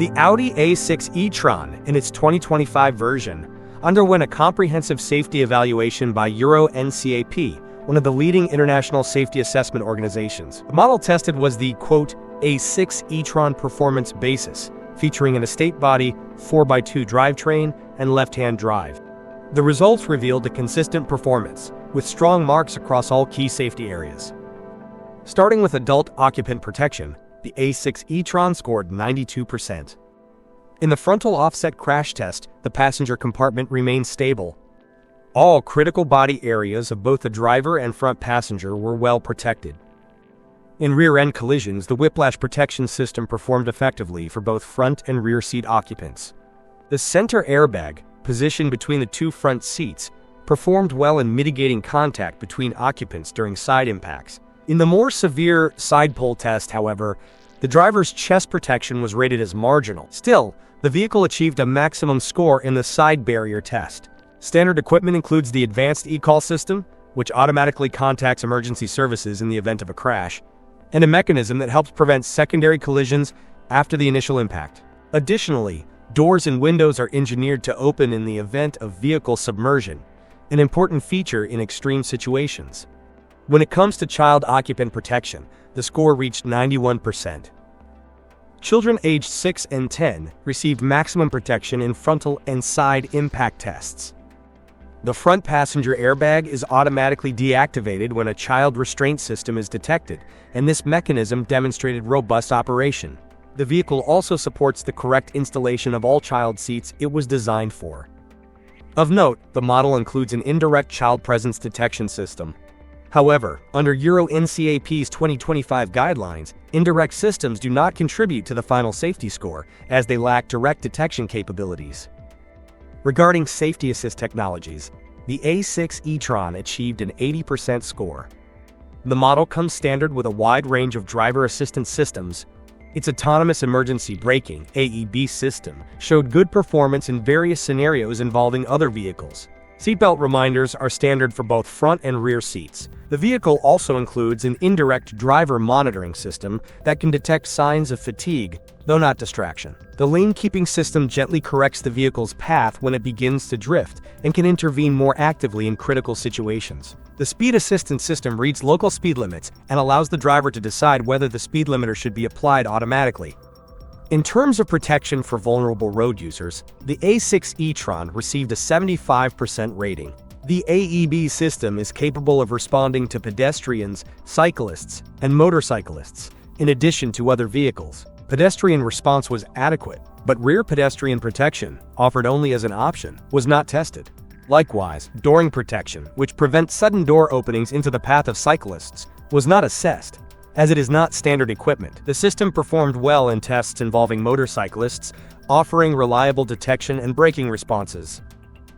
The Audi A6 e-tron, in its 2025 version, underwent a comprehensive safety evaluation by Euro NCAP, one of the leading international safety assessment organizations. The model tested was the, quote, A6 e-tron performance basis, featuring an estate body, 4x2 drivetrain, and left-hand drive. The results revealed a consistent performance, with strong marks across all key safety areas. Starting with adult occupant protection, the A6 e-tron scored 92%. In the frontal offset crash test, the passenger compartment remained stable. All critical body areas of both the driver and front passenger were well protected. In rear-end collisions, the whiplash protection system performed effectively for both front and rear seat occupants. The center airbag, positioned between the two front seats, performed well in mitigating contact between occupants during side impacts. In the more severe side pull test, however, the driver's chest protection was rated as marginal. Still, the vehicle achieved a maximum score in the side barrier test. Standard equipment includes the advanced e-call system, which automatically contacts emergency services in the event of a crash, and a mechanism that helps prevent secondary collisions after the initial impact. Additionally, doors and windows are engineered to open in the event of vehicle submersion, an important feature in extreme situations. When it comes to child occupant protection, the score reached 91%. Children aged 6 and 10 received maximum protection in frontal and side impact tests. The front passenger airbag is automatically deactivated when a child restraint system is detected, and this mechanism demonstrated robust operation. The vehicle also supports the correct installation of all child seats it was designed for. Of note, the model includes an indirect child presence detection system. However, under Euro NCAP's 2025 guidelines, indirect systems do not contribute to the final safety score, as they lack direct detection capabilities. Regarding safety assist technologies, the A6 e-tron achieved an 80% score. The model comes standard with a wide range of driver assistance systems. Its autonomous emergency braking (AEB) system showed good performance in various scenarios involving other vehicles. Seatbelt reminders are standard for both front and rear seats. The vehicle also includes an indirect driver monitoring system that can detect signs of fatigue, though not distraction. The lane-keeping system gently corrects the vehicle's path when it begins to drift and can intervene more actively in critical situations. The speed assistance system reads local speed limits and allows the driver to decide whether the speed limiter should be applied automatically. In terms of protection for vulnerable road users, the A6 e-tron received a 75% rating. The AEB system is capable of responding to pedestrians, cyclists, and motorcyclists, in addition to other vehicles. Pedestrian response was adequate, but rear pedestrian protection, offered only as an option, was not tested. Likewise, dooring protection, which prevents sudden door openings into the path of cyclists, was not assessed. As it is not standard equipment, the system performed well in tests involving motorcyclists, offering reliable detection and braking responses.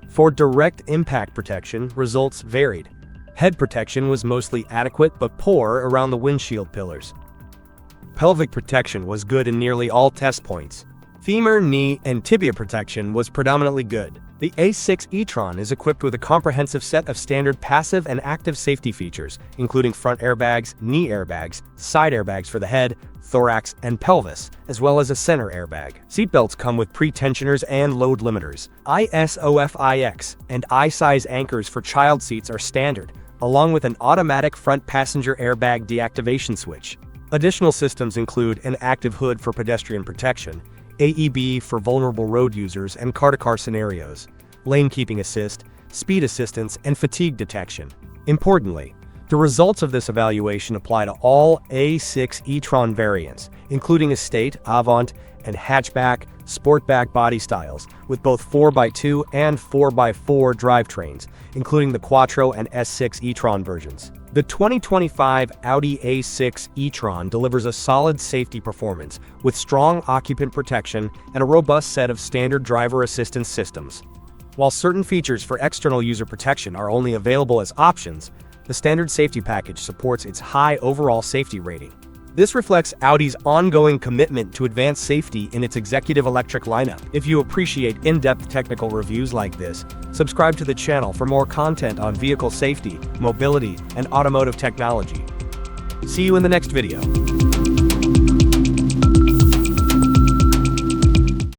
For direct impact protection, results varied. Head protection was mostly adequate but poor around the windshield pillars. Pelvic protection was good in nearly all test points. Femur, knee, and tibia protection was predominantly good. The A6 e-tron is equipped with a comprehensive set of standard passive and active safety features, including front airbags, knee airbags, side airbags for the head, thorax, and pelvis, as well as a center airbag. Seatbelts come with pre-tensioners and load limiters. ISOFIX and I-size anchors for child seats are standard, along with an automatic front passenger airbag deactivation switch. Additional systems include an active hood for pedestrian protection, AEB for vulnerable road users and car-to-car scenarios, lane keeping assist, speed assistance, and fatigue detection. Importantly, the results of this evaluation apply to all A6 e-tron variants, including Estate, Avant, and Hatchback, Sportback body styles, with both 4x2 and 4x4 drivetrains, including the Quattro and S6 e-tron versions. The 2025 Audi A6 e-tron delivers a solid safety performance with strong occupant protection and a robust set of standard driver assistance systems. While certain features for external user protection are only available as options, the standard safety package supports its high overall safety rating. This reflects Audi's ongoing commitment to advanced safety in its executive electric lineup. If you appreciate in-depth technical reviews like this, subscribe to the channel for more content on vehicle safety, mobility, and automotive technology. See you in the next video.